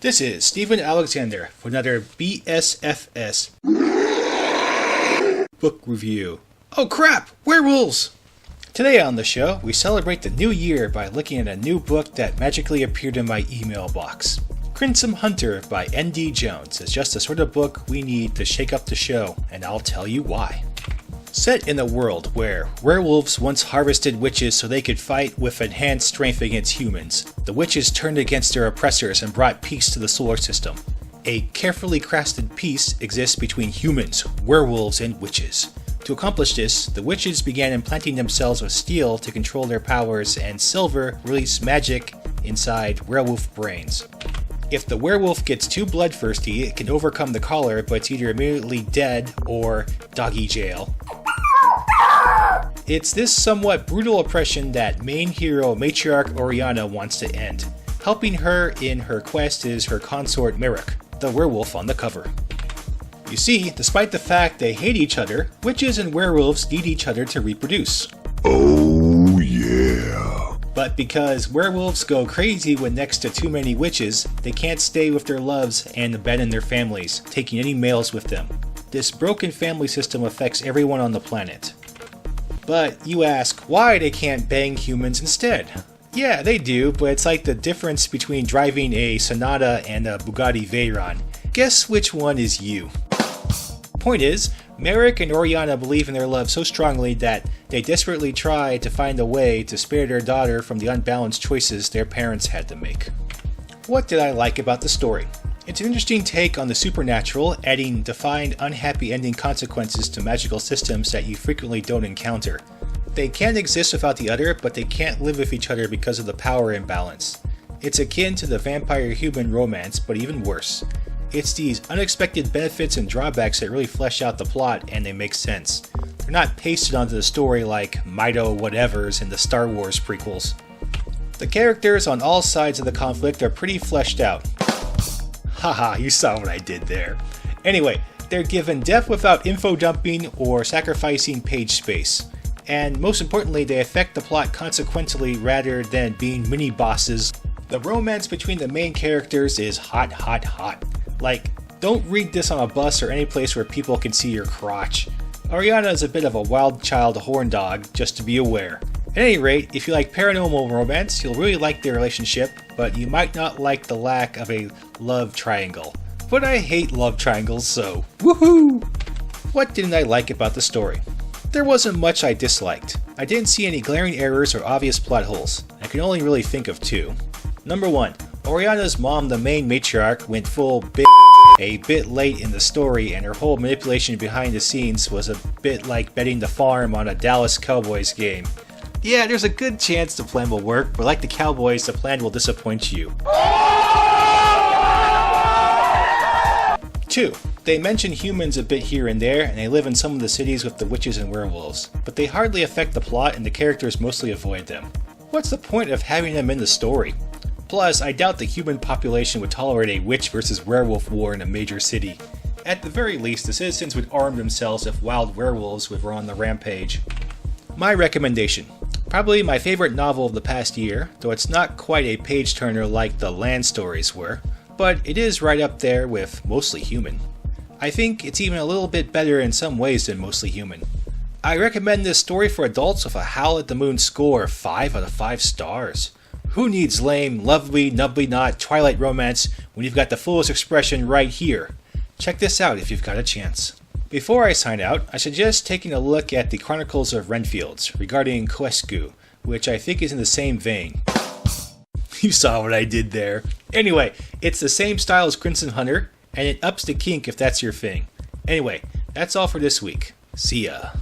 This is Stephen Alexander for another BSFS book review. Oh crap! Werewolves! Today on the show, we celebrate the new year by looking at a new book that magically appeared in my email box. Crimson Hunter by N.D. Jones is just the sort of book we need to shake up the show, and I'll tell you why. Set in a world where werewolves once harvested witches so they could fight with enhanced strength against humans, the witches turned against their oppressors and brought peace to the solar system. A carefully crafted peace exists between humans, werewolves, and witches. To accomplish this, the witches began implanting themselves with steel to control their powers, and silver released magic inside werewolf brains. If the werewolf gets too bloodthirsty, it can overcome the collar, but it's either immediately dead or doggy jail. It's this somewhat brutal oppression that main hero matriarch Oriana wants to end. Helping her in her quest is her consort Merrick, the werewolf on the cover. You see, despite the fact they hate each other, witches and werewolves need each other to reproduce. Oh yeah. But because werewolves go crazy when next to too many witches, they can't stay with their loves and abandon their families, taking any males with them. This broken family system affects everyone on the planet. But you ask why they can't bang humans instead. Yeah, they do, but it's like the difference between driving a Sonata and a Bugatti Veyron. Guess which one is you? Point is, Merrick and Oriana believe in their love so strongly that they desperately try to find a way to spare their daughter from the unbalanced choices their parents had to make. What did I like about the story? It's an interesting take on the supernatural, adding defined unhappy ending consequences to magical systems that you frequently don't encounter. They can exist without the other, but they can't live with each other because of the power imbalance. It's akin to the vampire-human romance, but even worse. It's these unexpected benefits and drawbacks that really flesh out the plot, and they make sense. They're not pasted onto the story like Mito whatevers in the Star Wars prequels. The characters on all sides of the conflict are pretty fleshed out. Haha, you saw what I did there. Anyway, they're given depth without info dumping or sacrificing page space. And most importantly, they affect the plot consequentially rather than being mini-bosses. The romance between the main characters is hot, hot, hot. Like, don't read this on a bus or any place where people can see your crotch. Oriana is a bit of a wild child horn dog, just to be aware. At any rate, if you like paranormal romance, you'll really like their relationship, but you might not like the lack of a love triangle. But I hate love triangles, so woohoo! What didn't I like about the story? There wasn't much I disliked. I didn't see any glaring errors or obvious plot holes. I can only really think of two. Number 1. Oriana's mom, the main matriarch, went full a bit late in the story, and her whole manipulation behind the scenes was a bit like betting the farm on a Dallas Cowboys game. Yeah, there's a good chance the plan will work, but like the Cowboys, the plan will disappoint you. 2. They mention humans a bit here and there, and they live in some of the cities with the witches and werewolves, but they hardly affect the plot and the characters mostly avoid them. What's the point of having them in the story? Plus, I doubt the human population would tolerate a witch versus werewolf war in a major city. At the very least, the citizens would arm themselves if wild werewolves were on the rampage. My recommendation. Probably my favorite novel of the past year, though it's not quite a page-turner like the Land stories were, but it is right up there with Mostly Human. I think it's even a little bit better in some ways than Mostly Human. I recommend this story for adults with a Howl at the Moon score of 5 out of 5 stars. Who needs lame, lovely, nubbly not Twilight romance when you've got the fullest expression right here? Check this out if you've got a chance. Before I sign out, I suggest taking a look at the Chronicles of Renfields regarding Koesku, which I think is in the same vein. You saw what I did there. Anyway, it's the same style as Crimson Hunter, and it ups the kink if that's your thing. Anyway, that's all for this week. See ya.